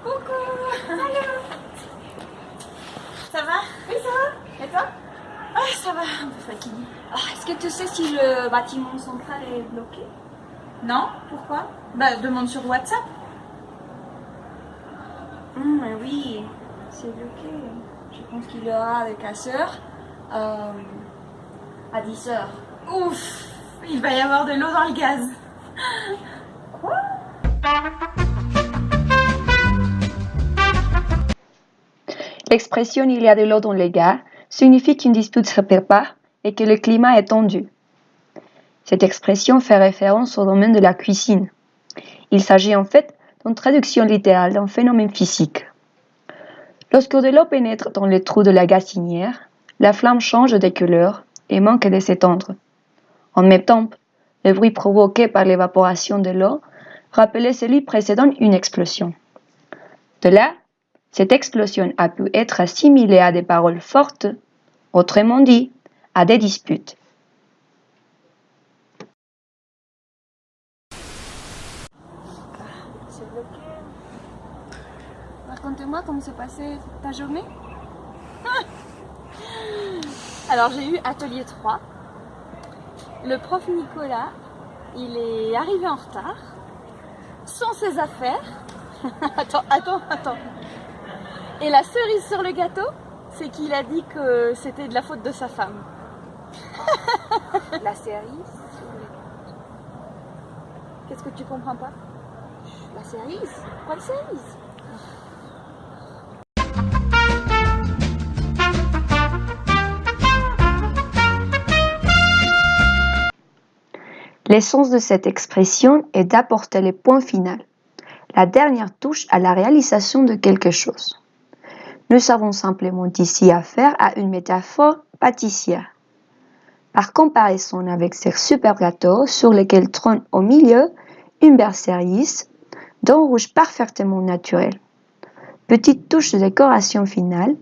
Coucou. Salut. Ça va? Oui, ça va. Et toi? Ah, ça va, un peu fatiguée. Ah, est-ce que tu sais si le bâtiment central est bloqué? Non, pourquoi? Bah, demande sur WhatsApp. Oui, c'est bloqué. Je pense qu'il y aura des casseurs à 10h. Ouf, il va y avoir de l'eau dans le gaz. Quoi? L'expression il y a de l'eau dans les gars signifie qu'une dispute se prépare et que le climat est tendu. Cette expression fait référence au domaine de la cuisine. Il s'agit en fait d'une traduction littérale d'un phénomène physique. Lorsque de l'eau pénètre dans les trous de la gazinière, la flamme change de couleur et manque de s'étendre. En même temps, le bruit provoqué par l'évaporation de l'eau rappelait celui précédant une explosion. De là, cette explosion a pu être assimilée à des paroles fortes, autrement dit, à des disputes. C'est bloqué. Raconte-moi comment s'est passée ta journée. Alors j'ai eu atelier 3. Le prof Nicolas, il est arrivé en retard, sans ses affaires. Attends. Et la cerise sur le gâteau, c'est qu'il a dit que c'était de la faute de sa femme. La cerise? Qu'est-ce que tu comprends pas? La cerise? Quoi de cerise? L'essence de cette expression est d'apporter le point final, la dernière touche à la réalisation de quelque chose. Nous avons simplement ici affaire à une métaphore pâtissière. Par comparaison avec ces super gâteaux sur lesquels trône au milieu une belle cerise d'un rouge parfaitement naturel. Petite touche de décoration finale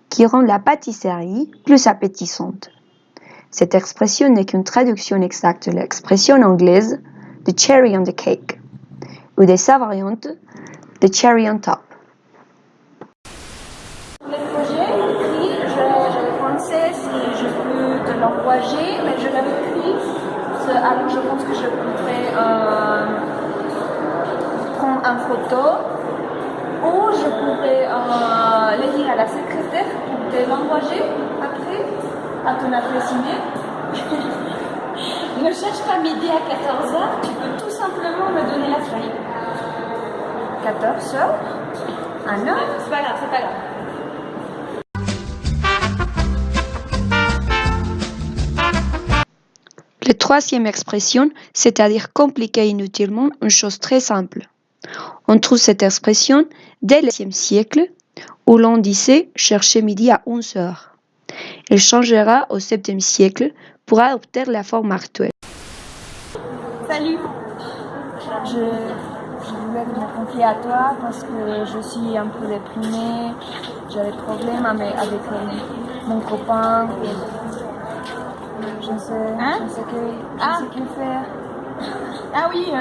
qui rend la pâtisserie plus appétissante. Cette expression n'est qu'une traduction exacte de l'expression anglaise « the cherry on the cake » ou de sa variante « the cherry on top ». Le projet écrit, j'avais pensé si je peux te l'envoyer, mais je l'avais écrit. Alors je pense que je pourrais prendre une photo ou je pourrais le dire à la secrétaire pour te l'envoyer après à ton adresse email. Ne cherche pas midi à 14h, tu peux tout simplement me donner la feuille. 14h? Ah non? C'est pas grave. La troisième expression, c'est-à-dire compliquer inutilement une chose très simple. On trouve cette expression dès le XIe siècle, où l'on disait chercher midi à 11h. Elle changera au XVIIe siècle pour adopter la forme actuelle. Salut! Je voulais me confier à toi parce que je suis un peu déprimée. J'ai des problèmes avec mon copain. Je sais que faire. Ah oui,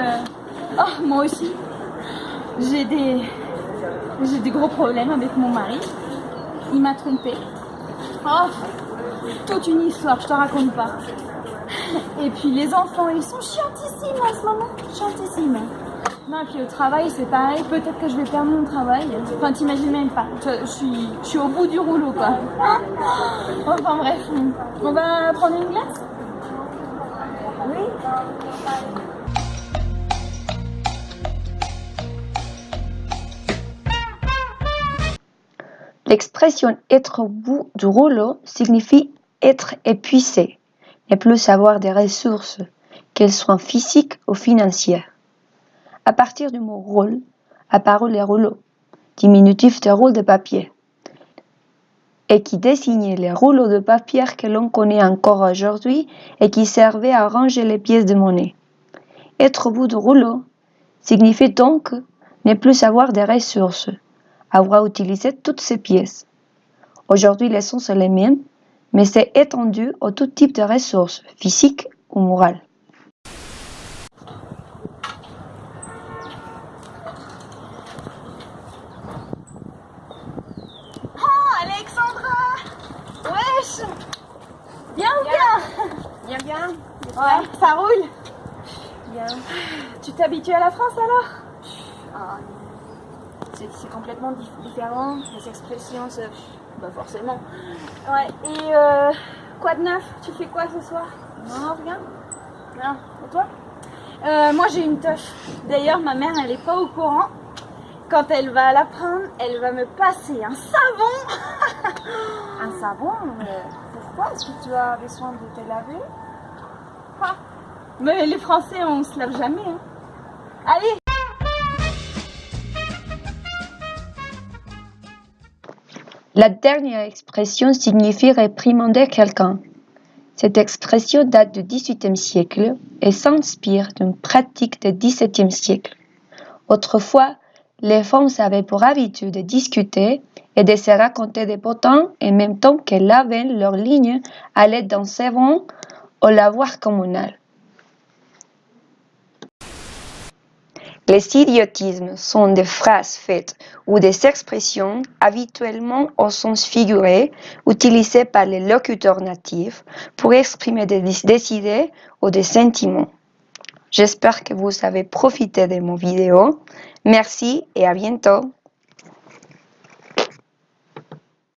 moi aussi. J'ai des gros problèmes avec mon mari. Il m'a trompée. Oh, toute une histoire, je te raconte pas. Et puis les enfants, ils sont chiantissimes en ce moment. Chiantissimes. Non, et puis au travail, c'est pareil. Peut-être que je vais perdre mon travail. Enfin, t'imagines même pas. Je suis au bout du rouleau, quoi. Enfin bref, on va prendre une glace? Oui? L'expression être au bout du rouleau signifie être épuisé, ne plus avoir des ressources, qu'elles soient physiques ou financières. À partir du mot rôle, apparut les rouleaux, diminutif de rouleau de papier, et qui désignait les rouleaux de papier que l'on connaît encore aujourd'hui et qui servaient à ranger les pièces de monnaie. Être au bout du rouleau signifie donc ne plus avoir des ressources, avoir utilisé toutes ces pièces. Aujourd'hui, les sons sont les mêmes, mais c'est étendu à tout type de ressources, physiques ou morales. Ouais, ça roule. Bien. Tu t'habitues à la France alors? Ah, c'est complètement différent. Les expressions, bah forcément. Ouais, et quoi de neuf? Tu fais quoi ce soir? Non, rien. Non. Et toi? Moi j'ai une teuf. D'ailleurs, ma mère elle est pas au courant. Quand elle va l'apprendre, elle va me passer un savon. Un savon? Mais pourquoi? Est-ce que tu as besoin de te laver? Ah. Mais les Français, on se lave jamais. Hein. Allez! La dernière expression signifie réprimander quelqu'un. Cette expression date du XVIIIe siècle et s'inspire d'une pratique du XVIIe siècle. Autrefois, les femmes avaient pour habitude de discuter et de se raconter des potins en même temps qu'elles lavaient leurs lignes à l'aide d'un savon au lavoir communal. Les idiotismes sont des phrases faites ou des expressions habituellement au sens figuré utilisées par les locuteurs natifs pour exprimer des idées ou des sentiments. J'espère que vous avez profité de mon vidéo. Merci et à bientôt.